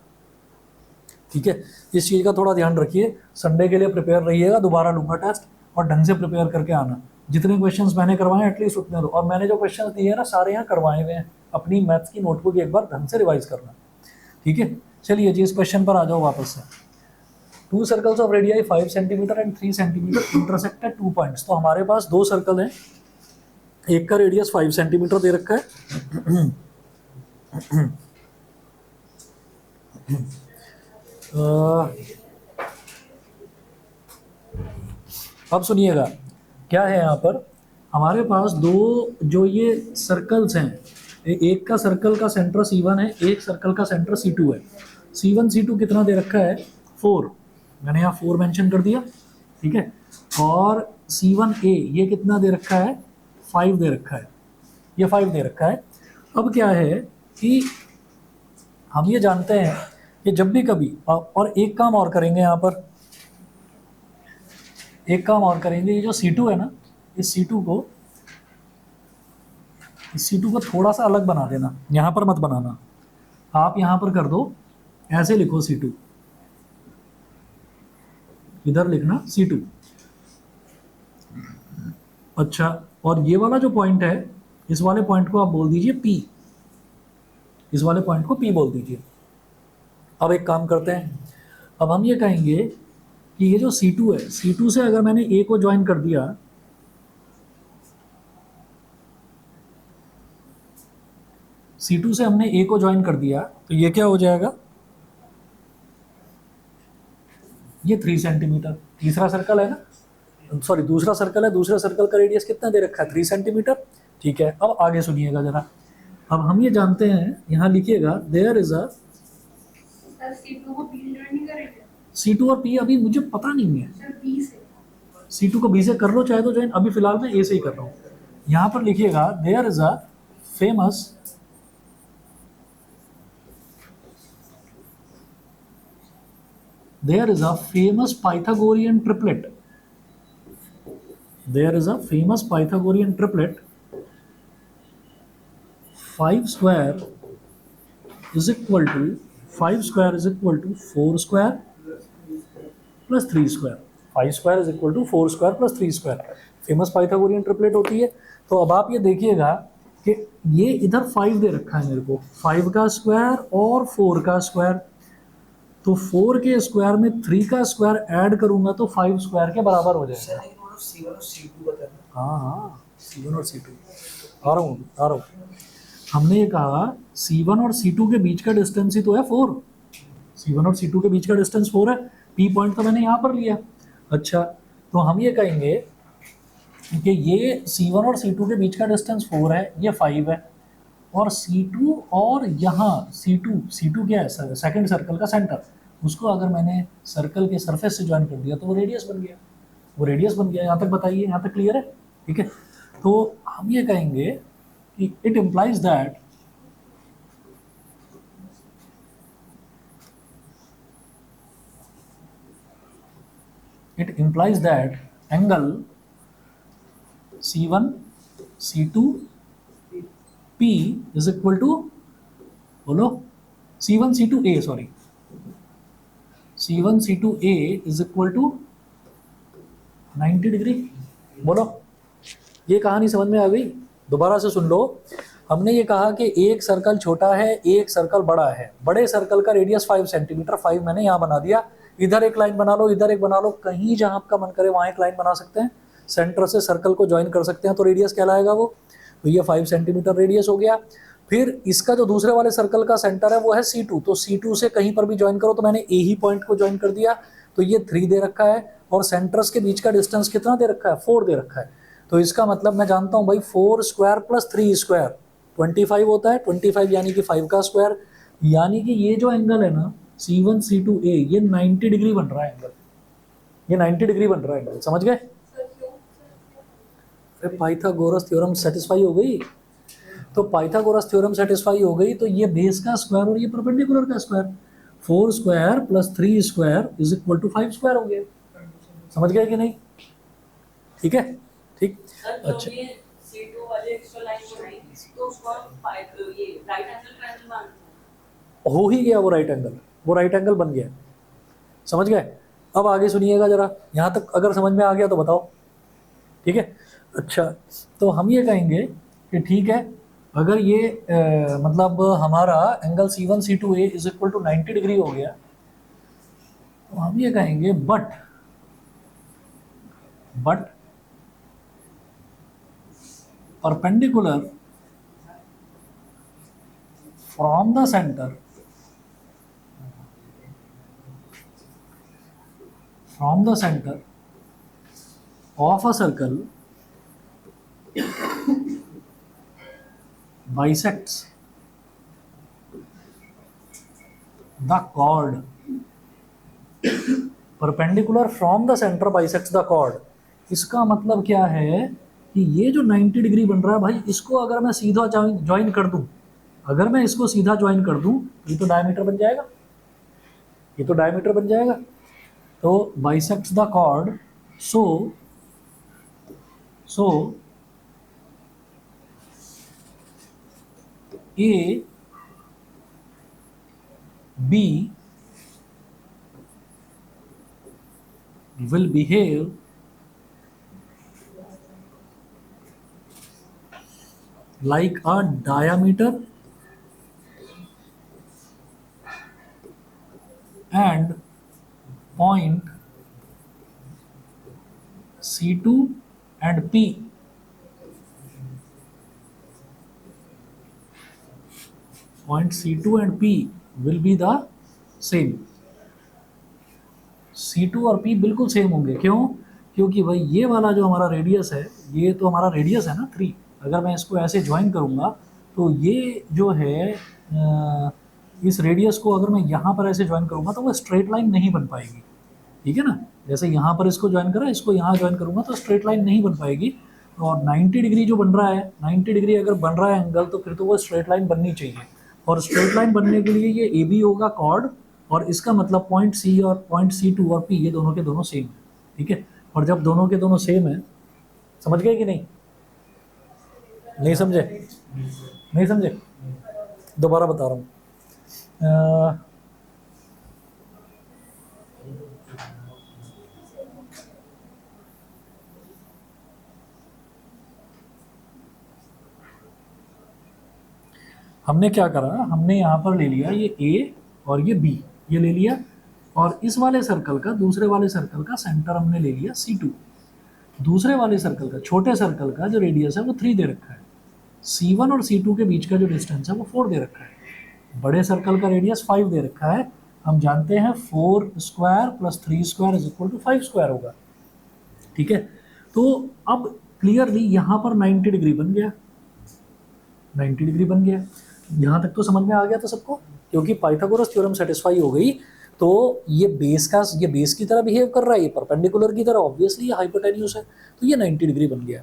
ठीक है। इस चीज़ का थोड़ा ध्यान रखिए। संडे के लिए प्रिपेयर रहिएगा, दोबारा लूँगा टेस्ट और ढंग से प्रिपेयर करके आना। जितने क्वेश्चंस मैंने करवाए एटलीस्ट उतने दो, और मैंने जो क्वेश्चंस दिए हैं ना सारे यहाँ करवाए हुए हैं। अपनी मैथ्स की नोटबुक एक बार ढंग से रिवाइज करना, ठीक है। चलिए जी, इस क्वेश्चन पर आ जाओ वापस से। 2 circles of radii 5 centimetre and 3 centimetre intersect at 2 points. तो हमारे पास 2 सर्कल हैं एक का रेडियस 5 सेंटीमीटर दे रखा है। अब सुनिएगा क्या है यहाँ पर, हमारे पास दो जो ये सर्कल्स हैं, एक का सर्कल का सेंटर C1 है, एक सर्कल का सेंटर C2 है। C1 C2 कितना दे रखा है, 4, मैंने यहाँ 4 मेंशन कर दिया, ठीक है। और C1A ये कितना दे रखा है, 5 दे रखा है, ये 5 दे रखा है। अब क्या है कि हम ये जानते हैं कि जब भी कभी, और एक काम और करेंगे यहाँ पर, एक काम और करेंगे, ये जो C2 है ना, इस C2 को थोड़ा सा अलग बना देना, यहाँ पर मत बनाना, आप यहाँ पर कर दो, ऐसे लिखो C2, इधर लिखना C2। अच्छा, और ये वाला जो पॉइंट है, इस वाले पॉइंट को आप बोल दीजिए P, इस वाले पॉइंट को P बोल दीजिए। अब एक काम करते हैं, अब हम ये कहेंगे कि ये जो C2 है, C2 से अगर मैंने A को ज्वाइन कर दिया, C2 से हमने A को ज्वाइन कर दिया, तो ये क्या हो जाएगा, ये 3 सेंटीमीटर, तीसरा सर्कल है ना, सॉरी दूसरा सर्कल है, दूसरे सर्कल का रेडियस कितना दे रखा है, 3 सेंटीमीटर, ठीक है। अब आगे सुनिएगा जरा, अब हम ये जानते हैं, यहाँ लिखिएगा देयर इज अ, C2 को B से ज्वाइन नहीं करेंगे C2 और P अभी मुझे पता नहीं है, सर, B से। C2 को B से कर लो चाहे तो ज्वाइन, अभी फिलहाल मैं A से ही कर रहा हूँ। यहाँ पर लिखिएगा there is a famous there is a famous Pythagorean triplet. There is a famous Pythagorean triplet. 5 square is equal to 5 square is equal to 4 square plus 3 square. 5 square is equal to 4 square plus 3 square. Famous Pythagorean triplet होती है। तो अब आप ये देखिएगा कि ये इधर 5 दे रखा है मेरे को, 5 का स्क्वायर और 4 का स्क्वायर, तो 4 के स्क्वायर में 3 का स्क्वायर ऐड करूंगा तो 5 स्क्वायर के बराबर हो जाएगा। C1 और C2 बताना। हाँ, C1 और C2 आ रहा हूँ। हमने ये कहा C1 और C2 के बीच का डिस्टेंस ही तो है 4, C1 और C2 के बीच का डिस्टेंस 4 है, P पॉइंट तो मैंने यहाँ पर लिया। अच्छा, तो हम ये कहेंगे कि ये C1 और C2 के बीच का डिस्टेंस 4 है, ये 5 है, और C2 और यहाँ C2 क्या है, सेकंड सर्कल का सेंटर, उसको अगर मैंने सर्कल के सरफेस से ज्वाइन कर दिया तो वो रेडियस बन गया, यहाँ तक बताइए, यहाँ तक क्लियर है, ठीक है। तो हम ये कहेंगे कि it implies that angle C1 C2 P is equal to, बोलो, C1 C2A, sorry, C1 C2A is equal to 90 degree. बोलो, ये कहानी समझ में आ गई? दोबारा से सुन लो। हमने ये कहा कि एक सर्कल छोटा है, एक सर्कल बड़ा है, बड़े सर्कल का रेडियस 5 सेंटीमीटर, 5 मैंने यहाँ बना दिया, इधर एक लाइन बना लो, इधर एक बना लो, कहीं जहाँ आपका मन करे वहाँ एक लाइन बना सकते हैं, सेंटर से सर्कल को ज्वाइन कर सकते हैं, तो रेडियस कहलाएगा वो। तो ये 5 सेंटीमीटर रेडियस हो गया। फिर इसका जो दूसरे वाले सर्कल का सेंटर है वो है C2, तो C2 से कहीं पर भी ज्वाइन करो, तो मैंने A ही पॉइंट को ज्वाइन कर दिया, तो ये 3 दे रखा है, और सेंटर्स के बीच का डिस्टेंस कितना दे रखा है, 4 दे रखा है। तो इसका मतलब मैं जानता हूँ भाई 4 स्क्वायर प्लस 3 स्क्वायर 25 होता है, 25 यानी कि 5 का स्क्वायर, यानी कि ये जो एंगल है ना C1 C2A, ये 90 डिग्री बन रहा है एंगल, ये 90 डिग्री बन रहा है एंगल, समझ गए? पाइथागोरस थ्योरम सेटिस्फाई हो गई। तो पाइथागोरस थ्योरम सेटिस्फाई हो गई, तो ये बेस का स्क्वायर और ये परपेंडिकुलर का square, 4 square plus 3 square is equal to 5 square हो गया। समझ गए कि नहीं? ठीक है, ठीक। अच्छा, C2 वाले एक्स्ट्रा लाइन बनाई तो उसको हम ये राइट एंगल ट्रायंगल मानते हैं। हो ही गया वो राइट एंगल, वो राइट एंगल बन गया। समझ गए? अब आगे सुनिएगा जरा, यहाँ तक अगर समझ में आ गया तो बताओ, ठीक है। अच्छा, तो हम ये कहेंगे कि ठीक है, अगर ये मतलब हमारा angle C1 C2A is equal to 90 degree हो गया, तो हम ये कहेंगे but perpendicular from the center of a circle bisects the chord. Perpendicular from the centre bisects the chord, इसका मतलब क्या है कि ये जो 90 डिग्री बन रहा है भाई, इसको अगर मैं सीधा ज्वाइन कर दूं, अगर मैं इसको सीधा ज्वाइन कर दूं, ये तो डायमीटर बन जाएगा, ये तो डायमीटर बन जाएगा। तो bisects the chord, so A B will behave like a diameter and point C2 and P point C2 and P will be the same। C2 और P बिल्कुल सेम होंगे, क्यों? क्योंकि भाई ये वाला जो हमारा रेडियस है, ये तो हमारा रेडियस है ना 3, अगर मैं इसको ऐसे ज्वाइन करूँगा तो ये जो है इस रेडियस को अगर मैं यहाँ पर ऐसे ज्वाइन करूँगा तो वो स्ट्रेट लाइन नहीं बन पाएगी, ठीक है ना। जैसे यहाँ पर इसको ज्वाइन करा, इसको यहाँ ज्वाइन करूँगा तो स्ट्रेट लाइन नहीं बन पाएगी। और 90 डिग्री जो बन रहा है, 90 डिग्री अगर बन रहा है एंगल, तो फिर तो वो स्ट्रेट लाइन बननी चाहिए। और स्ट्रेट लाइन बनने के लिए ये ए बी होगा कॉर्ड, और इसका मतलब पॉइंट सी और पॉइंट C2 और P ये दोनों के दोनों सेम है, ठीक है। और जब दोनों के दोनों सेम है, समझ गए कि नहीं? नहीं समझे? नहीं समझे? दोबारा बता रहा हूँ। हमने क्या करा, हमने यहाँ पर ले लिया ये A और ये B, ये ले लिया, और इस वाले सर्कल का, दूसरे वाले सर्कल का सेंटर हमने ले लिया C2। दूसरे वाले सर्कल का, छोटे सर्कल का जो रेडियस है वो 3 दे रखा है, C1 और C2 के बीच का जो डिस्टेंस है वो 4 दे रखा है, बड़े सर्कल का रेडियस 5 दे रखा है। हम जानते हैं 4 square plus 3 square is equal to 5 square होगा, ठीक है। तो अब क्लियरली यहाँ पर 90 डिग्री बन गया, 90 डिग्री बन गया। यहाँ तक तो समझ में आ गया था सबको, क्योंकि पाइथागोरस थ्योरम सेटिस्फाई हो गई। तो ये बेस की तरह बिहेव कर रहा है, ये परपेंडिकुलर की तरह, ऑब्वियसली ये हाइपोटेन्यूस है, तो ये 90 डिग्री बन गया।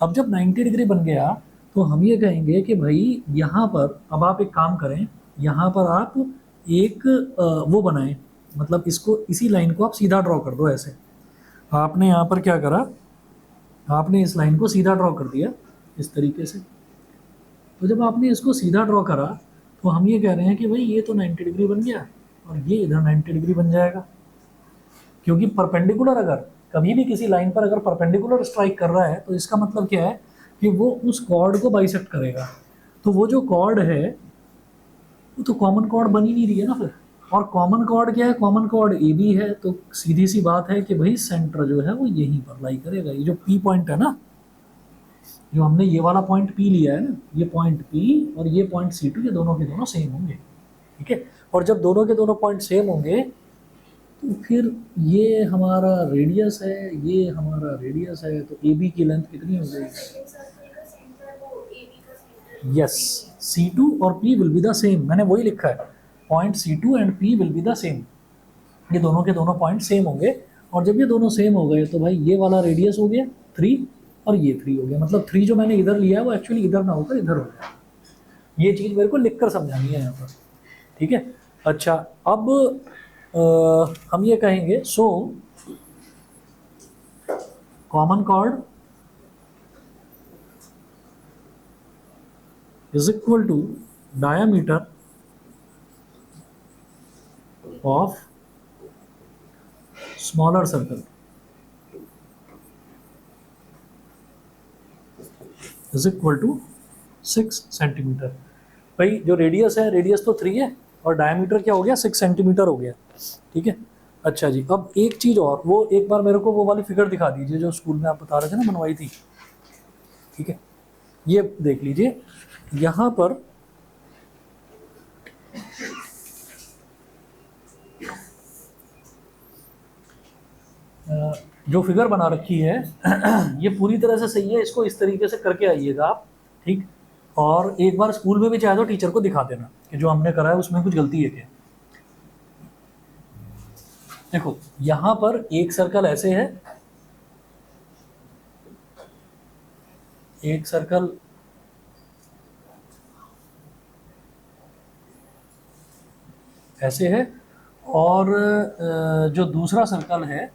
अब जब 90 डिग्री बन गया तो हम ये कहेंगे कि भाई यहाँ पर अब आप एक काम करें, यहाँ पर आप एक वो बनाएं, मतलब इसको, इसी लाइन को आप सीधा ड्रॉ कर दो ऐसे। आपने यहाँ पर क्या करा, आपने इस लाइन को सीधा ड्रॉ कर दिया इस तरीके से। तो जब आपने इसको सीधा ड्रॉ करा तो हम ये कह रहे हैं कि भाई ये तो 90 डिग्री बन गया और ये इधर 90 डिग्री बन जाएगा, क्योंकि परपेंडिकुलर अगर कभी भी किसी लाइन पर अगर परपेंडिकुलर स्ट्राइक कर रहा है तो इसका मतलब क्या है कि वो उस कॉर्ड को बाइसेक्ट करेगा। तो वो जो कॉर्ड है वो तो कॉमन कॉर्ड बन ही नहीं रही है ना फिर। और कॉमन कॉर्ड क्या है, कॉमन कॉर्ड ए बी है, तो सीधी सी बात है कि भाई सेंटर जो है वो यहीं पर लाई करेगा। ये जो पी पॉइंट है ना, जो हमने ये वाला पॉइंट P लिया है ना, ये पॉइंट P और ये पॉइंट C2, ये दोनों के दोनों सेम होंगे, ठीक है। और जब दोनों के दोनों पॉइंट सेम होंगे तो फिर ये हमारा रेडियस है, ये हमारा रेडियस है, तो AB की लेंथ कितनी हो जाएगी? यस, C2 और P will be the same. मैंने वही लिखा है, point C2 and P will be the same. ये दोनों के दोनों पॉइंट सेम होंगे, और जब ये दोनों सेम हो गए तो भाई ये वाला रेडियस हो गया 3 और ये 3 हो गया। मतलब 3 जो मैंने इधर लिया है वो एक्चुअली इधर ना होकर इधर हो गया। ये चीज़ मेरे को लिखकर समझानी है यहाँ पर, ठीक है। अच्छा, अब हम ये कहेंगे, so common chord is equal to diameter of smaller circle is equal to 6 centimetre. भाई जो रेडियस है, रेडियस तो 3 है और डायमीटर क्या हो गया, 6 सेंटीमीटर हो गया, ठीक है। अच्छा जी, अब एक चीज़ और, वो एक बार मेरे को वो वाली फिगर दिखा दीजिए जो स्कूल में आप बता रहे थे ना, बनवाई थी, ठीक है। ये देख लीजिए यहाँ पर जो फिगर बना रखी है ये पूरी तरह से सही है, इसको इस तरीके से करके आइएगा आप, ठीक। और एक बार स्कूल में भी चाहे तो टीचर को दिखा देना कि जो हमने करा है उसमें कुछ गलती है क्या। देखो यहाँ पर एक सर्कल ऐसे है, एक सर्कल ऐसे है, और जो दूसरा सर्कल है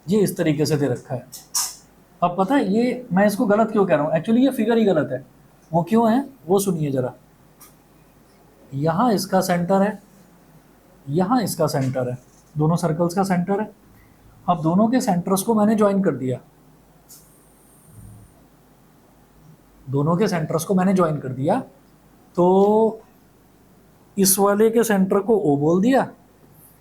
ये इस तरीके से दे रखा है। अब पता है ये मैं इसको गलत क्यों कह रहा हूँ, एक्चुअली ये फिगर ही गलत है। वो क्यों है वो सुनिए जरा। यहाँ इसका सेंटर है, यहाँ इसका सेंटर है, दोनों सर्कल्स का सेंटर है। अब दोनों के सेंटर्स को मैंने ज्वाइन कर दिया, दोनों के सेंटर्स को मैंने ज्वाइन कर दिया, तो इस वाले के सेंटर को O बोल दिया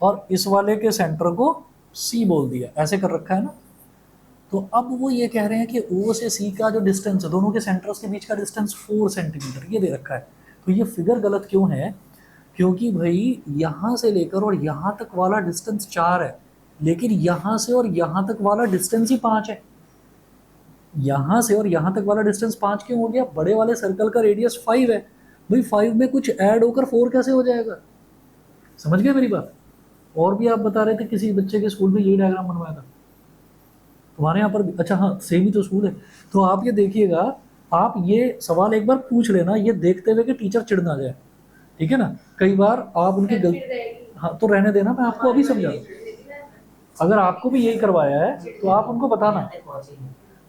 और इस वाले के सेंटर को C बोल दिया, ऐसे कर रखा है ना। तो अब वो ये कह रहे हैं कि O से C का जो डिस्टेंस है, दोनों के सेंटर्स के बीच का डिस्टेंस 4 सेंटीमीटर ये दे रखा है। तो ये फिगर गलत क्यों है, क्योंकि भाई यहाँ से लेकर और यहाँ तक वाला डिस्टेंस 4 है, लेकिन यहाँ से और यहाँ तक वाला डिस्टेंस ही 5 है। यहाँ से और यहाँ तक वाला डिस्टेंस 5 क्यों हो गया, बड़े वाले सर्कल का रेडियस 5 है, भाई 5 में कुछ ऐड होकर 4 कैसे हो जाएगा। समझ गए मेरी बात। और भी आप बता रहे थे किसी बच्चे के स्कूल में यही डायग्राम बनवाया था, हमारे यहाँ पर भी, अच्छा हाँ सेम ही तो स्कूल है। तो आप ये देखिएगा, आप ये सवाल एक बार पूछ लेना, ये देखते हुए कि टीचर चिढ़ ना जाए, ठीक है ना। कई बार आप उनकी गलती, हाँ तो रहने देना, मैं आपको अभी समझा दूँ। अगर आपको भी यही करवाया है तो आप उनको बताना।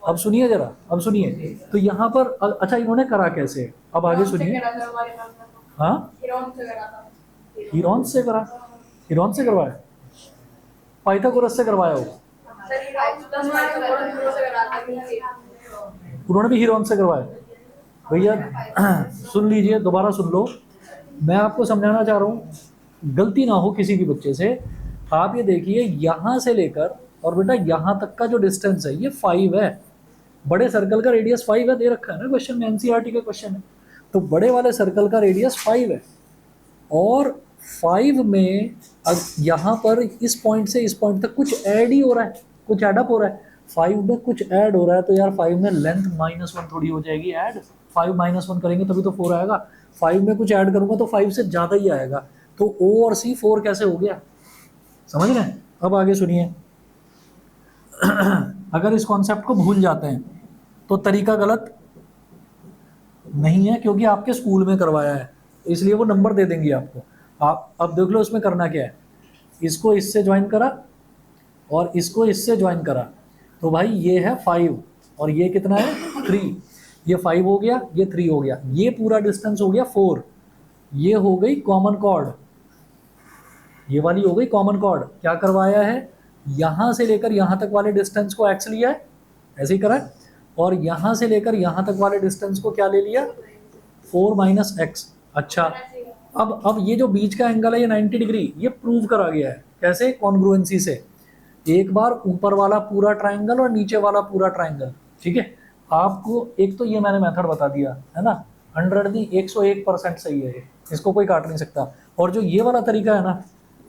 अब सुनिए जरा, अब सुनिए, तो यहाँ पर अच्छा इन्होंने करा कैसे, अब आगे सुनिए। हाँ हीरोन से करा, हीरोन से करवाया, पाइथागोरस से करवाया होगा, उन्होंने भी हीरोन से करवाया। भैया सुन लीजिए, दोबारा सुन लो, मैं आपको समझाना चाह रहा हूँ, गलती ना हो किसी भी बच्चे से। आप ये देखिए यहाँ से लेकर और बेटा यहाँ तक का जो डिस्टेंस है ये 5 है, बड़े सर्कल का रेडियस 5 है, दे रखा है ना क्वेश्चन में, एनसीईआरटी का क्वेश्चन है। तो बड़े वाले सर्कल का रेडियस 5 है, और 5 में यहाँ पर इस पॉइंट से इस पॉइंट तक कुछ ऐड ही हो रहा है, कुछ एडअप हो रहा है। 5 में कुछ ऐड हो रहा है, तो यार 5 में लेंथ -1 थोड़ी हो जाएगी ऐड, 5 -1 करेंगे तभी तो 4 आएगा। 5 में कुछ ऐड करूंगा तो 5 से ज़्यादा ही आएगा। तो O और C 4 कैसे हो गया, समझ रहे हैं। अब आगे सुनिए। अगर इस कॉन्सेप्ट को भूल जाते हैं तो तरीका गलत नहीं है, क्योंकि आपके स्कूल में करवाया है, इसलिए वो नंबर दे देंगे आपको। आप अब देख लो इसमें करना क्या है, इसको इससे ज्वाइन करा और इसको इससे ज्वाइन करा, तो भाई ये है 5 और ये कितना है 3, ये 5 हो गया, ये 3 हो गया, ये पूरा डिस्टेंस हो गया 4, ये हो गई कॉमन कॉर्ड, ये वाली हो गई कॉमन कॉर्ड। क्या करवाया है, यहाँ से लेकर यहाँ तक वाले डिस्टेंस को x लिया है, ऐसे ही करा है, और यहाँ से लेकर यहाँ तक वाले डिस्टेंस को क्या ले लिया 4 - x। अच्छा अब ये जो बीच का एंगल है ये 90 डिग्री, ये प्रूव करा गया है कैसे, कॉन्ग्रुएंसी से। एक बार ऊपर वाला पूरा ट्राइंगल और नीचे वाला पूरा ट्राइंगल, ठीक है। आपको एक तो ये मैंने मेथड बता दिया है ना, 101% सही है ये, इसको कोई काट नहीं सकता। और जो ये वाला तरीका है ना,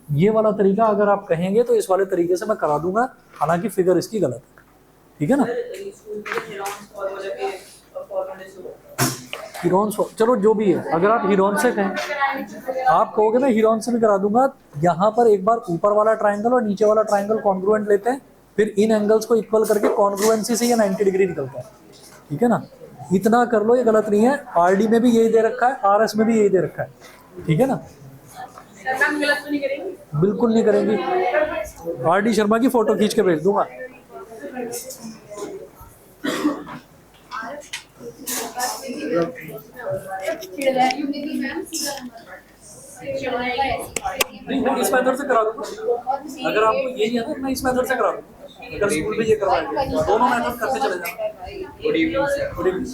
ये वाला तरीका अगर आप कहेंगे तो इस वाले तरीके से मैं करा दूंगा, हालांकि फिगर इसकी गलत है, ठीक है ना। हीरोन, चलो जो भी है, अगर आप हीरोन से कहें, आप कहोगे मैं हीरोन से भी करा दूंगा। यहाँ पर एक बार ऊपर वाला ट्राइंगल और नीचे वाला ट्राइंगल कॉन्ग्रुएंट लेते हैं, फिर इन एंगल्स को इक्वल करके कॉन्ग्रुएंसी से ये 90 डिग्री निकलता है, ठीक है ना। इतना कर लो, ये गलत नहीं है। आरडी में भी यही दे रखा है, आरएस में भी यही दे रखा है, ठीक है ना। बिल्कुल नहीं करेंगी, आरडी शर्मा की फोटो खींच के भेज दूंगा। नहीं मैं इस मेथड से करा दूंगा, अगर आपको यही है ना, मैं इस मेथड से करा दूंगा। अगर स्कूल में ये करवाएंगे, दोनों मेथड करते चले जाओ। Good evening sir. Good evening.